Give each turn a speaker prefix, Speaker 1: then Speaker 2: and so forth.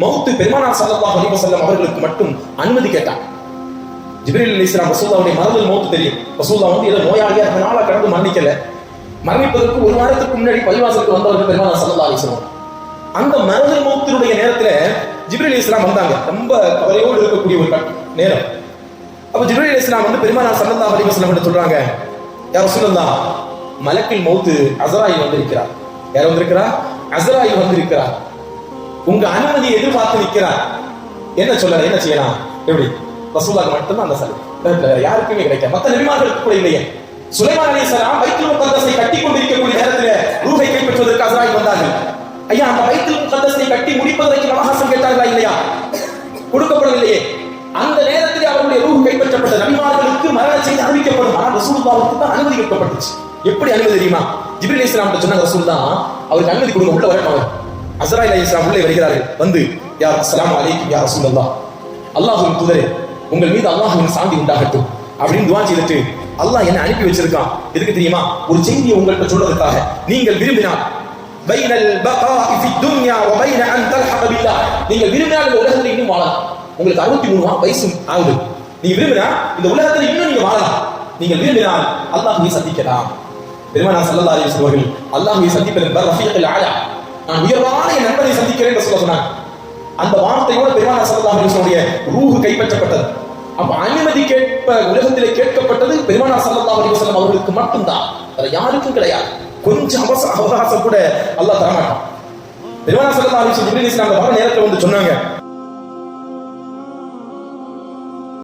Speaker 1: மௌத்து பெருமானார் ஸல்லல்லாஹு அலைஹி வஸல்லம் அவர்களுக்கு மட்டும் அனுமதி கேட்டாங்க. ஜிப்ரீல் அலைஹிஸ்ஸலாம் ரசூலுல்லாஹ்வுடைய மரணத்தில் மௌத்து தெரியும். ரசூலுல்லாஹ் வந்து ஏதோ நோயாளியா அதனால கடந்து மரணிக்கல. மரணிப்பதற்கு ஒரு வாரத்துக்கு முன்னாடி பள்ளிவாசலுக்கு வந்தவர்கள் பெருமானார் ஸல்லல்லாஹு அலைஹி வஸல்லம். அந்த மரணத்தில் மௌத்தினுடைய நேரத்துல ஜிப்ரீல் அலைஹிஸ்ஸலாம் வந்தாங்க. ரொம்ப கவலையோடு இருக்கக்கூடிய ஒரு நேரம். அப்ப ஜிப்ரீல் அலைஹிஸ்ஸலாம் வந்து பெருமானார் ஸல்லல்லாஹு அலைஹி வஸல்லம் கிட்ட சொல்றாங்க, யா ரசூலுல்லாஹ், மலக்குல் மௌத் அஸ்ராயில் வந்திருக்கிறார். யார் வந்திருக்கிறார்? அஸ்ராயில் வந்திருக்கிறார். உங்க அனுமதி எதிர்பார்த்து நிற்கிறார். என்ன சொல்றாரு? என்ன செய்யலாம்? எப்படி? ரசூலுல்லாஹ் மட்டும்தான் அந்த சலுகை, யாருக்குமே கிடைக்காது. மற்ற நபிமார்களுக்கு கூட இல்லையே. சுலைமான் அலைஹிஸ்ஸலாம் பைத்துல் முகத்தஸை கட்டி கொண்டிருக்கக்கூடிய நேரத்தில் ரூஹை கைப்பற்றுவதற்கு அஸ்ராயில் வந்தார்கள். ஐயா, அந்த பைத்துல் முகத்தஸை கட்டி முடிப்பதற்கு அவகாசம் கேட்டார்களா? இல்லையா? கொடுக்கப்படவில்லையே. அந்த நேரத்தில் அவருடைய ரூஹ் கைப்பற்றப்பட்ட நபிமார்களுக்கு மரண செய்தி அறிவிக்கப்படும். ஆனால் ரசூலுல்லாஹ்வுக்கு தான் அனுமதி கொடுக்கப்பட்டுச்சு. எப்படி அனுமதி தெரியுமா? ஜிப்ரீல் அலைஹிஸ்ஸலாம் சொன்னாங்க, ரசூலுல்லாஹ் அவருக்கு அனுமதி கொடுங்க, உள்ள வரட்டும். அவர் அஸ்ராயில் அலைஹிஸ்ஸலாம் உள்ளே வருகிறார்கள். வந்து, யா அஸ்ஸலாமு அலைக்கும் யா ரசூலுல்லாஹ், அல்லாஹ்வின் தூதரே, உங்கள் மீது அல்லாஹ்வின் சாந்தி உண்டாகட்டும் அப்படின்னு துஆ செய்துட்டு, அல்லாஹ் என்ன அனுப்பி வச்சிருக்கான் எதுக்கு தெரியுமா? ஒரு செய்தியை உங்கள்கிட்ட சொல்றதுக்காக. நீங்கள் விரும்பினால் பைனல் பகாஇ ஃபி துன்யா வ பைன அன் தல்ஹக பில்லாஹ், நீங்கள் விரும்பினால் இந்த உலகத்தில் இன்னும் வாழலாம். உங்களுக்கு 63 வயசு ஆகுது. நீங்க விரும்பினா இந்த உலகத்தில் இன்னும் நீங்க வாழலாம். நீங்கள் விரும்பினால் அல்லாஹ்வை சந்திக்கலாம். பெருமானார் ஸல்லல்லாஹு அலைஹி வஸல்லம் அவர்கள் அல்லாஹ்வை சந்திப்பதன் ரஃபீகுல் ஆலா, நான் உயர்வான என் நண்பரை சந்திக்கிறேன் என்று சொன்னாங்க. அந்த வார்த்தையோட பெருமானார் ஸல்லல்லாஹு அலைஹி வஸல்லம் உடைய ரூஹ் கைப்பற்றப்பட்டது. அப்ப அனுமதி கேட்ப உலகத்திலே கேட்கப்பட்டது பெருமானார் ஸல்லல்லாஹு அலைஹி வஸல்லம் அவர்களுக்கு மட்டும்தான், வேற யாருக்கும் கிடையாது. கொஞ்சம் அவகாசம் கூட அல்லாஹ் தர மாட்டான். பெருமானார் ஸல்லல்லாஹு அலைஹி வஸல்லம் ஜிப்ரீல் அலைஹிஸ்ஸலாம் வர நேரத்துல வந்து சொன்னாங்க,